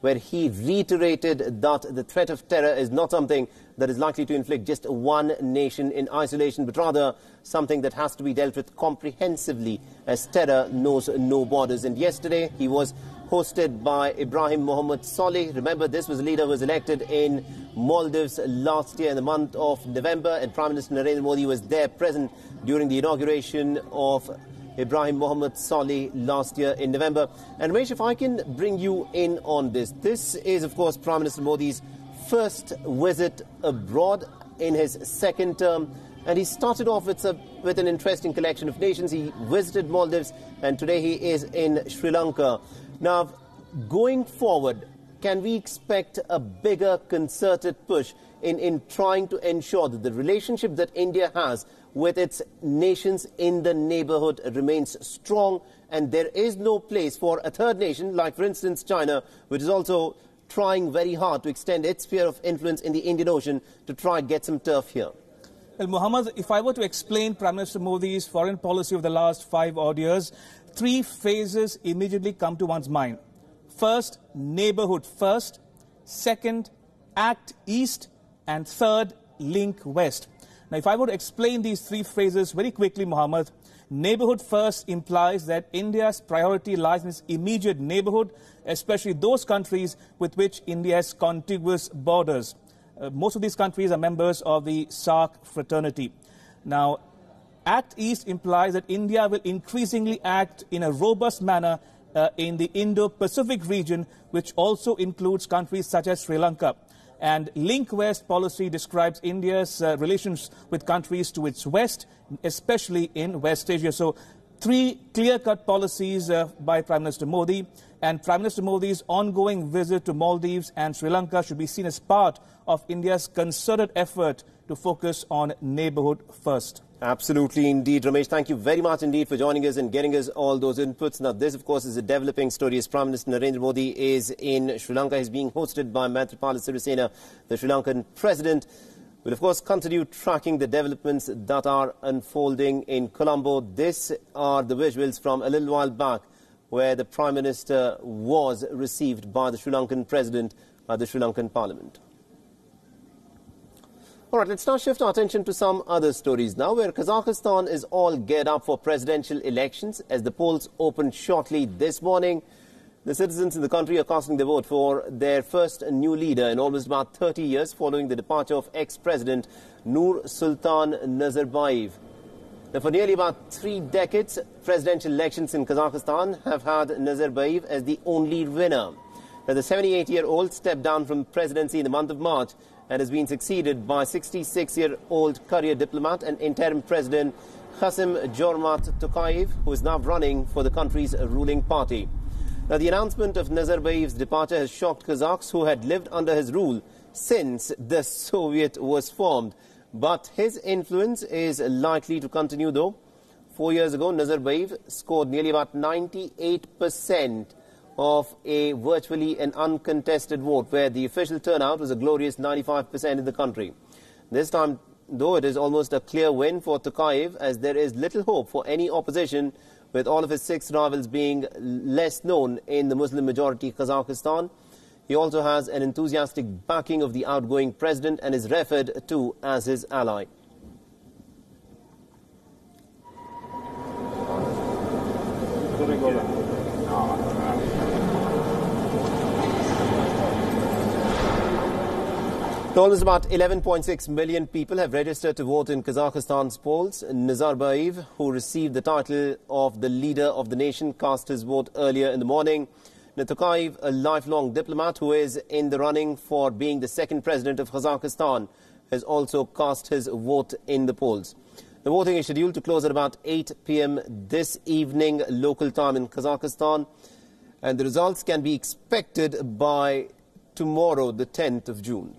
where he reiterated that the threat of terror is not something that is likely to inflict just one nation in isolation, but rather something that has to be dealt with comprehensively, as terror knows no borders. And yesterday he was hosted by Ibrahim Mohammed Solih. Remember, this was a leader who was elected in Maldives last year in the month of November, and Prime Minister Narendra Modi was there present during the inauguration of Ibrahim Mohammed Solih last year in November. And Ramesh, if I can bring you in on this. This is, of course, Prime Minister Modi's first visit abroad in his second term. And he started off with an interesting collection of nations. He visited Maldives, and today he is in Sri Lanka. Now, going forward, can we expect a bigger concerted push in trying to ensure that the relationship that India has with its nations in the neighborhood remains strong, and there is no place for a third nation, like, for instance, China, which is also trying very hard to extend its sphere of influence in the Indian Ocean to try and get some turf here? Well, Mohammed, if I were to explain Prime Minister Modi's foreign policy of the last 5 odd years, 3 phases immediately come to one's mind. First, neighborhood first. Second, act east. And third, link west. Now, if I were to explain these 3 phases very quickly, Mohammed, neighborhood first implies that India's priority lies in its immediate neighborhood, especially those countries with which India has contiguous borders. Most of these countries are members of the SAARC fraternity. Now, Act East implies that India will increasingly act in a robust manner in the Indo-Pacific region, which also includes countries such as Sri Lanka. And Link West policy describes India's relations with countries to its west, especially in West Asia. So 3 clear-cut policies by Prime Minister Modi, and Prime Minister Modi's ongoing visit to Maldives and Sri Lanka should be seen as part of India's concerted effort to focus on neighborhood first. Absolutely indeed. Ramesh, thank you very much indeed for joining us and getting us all those inputs. Now, this, of course, is a developing story as Prime Minister Narendra Modi is in Sri Lanka. He's being hosted by Maithripala Sirisena, the Sri Lankan president. We'll, of course, continue tracking the developments that are unfolding in Colombo. These are the visuals from a little while back, where the Prime Minister was received by the Sri Lankan President at the Sri Lankan Parliament. All right, let's now shift our attention to some other stories now, where Kazakhstan is all geared up for presidential elections as the polls opened shortly this morning. The citizens in the country are casting their vote for their first new leader in almost about 30 years following the departure of ex-president Nur Sultan Nazarbayev. Now, for nearly about 3 decades, presidential elections in Kazakhstan have had Nazarbayev as the only winner. Now, the 78-year-old stepped down from presidency in the month of March and has been succeeded by 66-year-old career diplomat and interim president Kassym-Jomart Tokayev, who is now running for the country's ruling party. Now, the announcement of Nazarbayev's departure has shocked Kazakhs who had lived under his rule since the Soviet was formed. But his influence is likely to continue, though. 4 years ago, Nazarbayev scored nearly about 98% of a virtually an uncontested vote, where the official turnout was a glorious 95% in the country. This time, though, it is almost a clear win for Tokayev, as there is little hope for any opposition, with all of his 6 rivals being less known in the Muslim-majority Kazakhstan. He also has an enthusiastic backing of the outgoing president and is referred to as his ally. Almost about 11.6 million people have registered to vote in Kazakhstan's polls. Nazarbayev, who received the title of the leader of the nation, cast his vote earlier in the morning. Tokayev, a lifelong diplomat who is in the running for being the 2nd president of Kazakhstan, has also cast his vote in the polls. The voting is scheduled to close at about 8 p.m. this evening, local time in Kazakhstan, and the results can be expected by tomorrow, the 10th of June.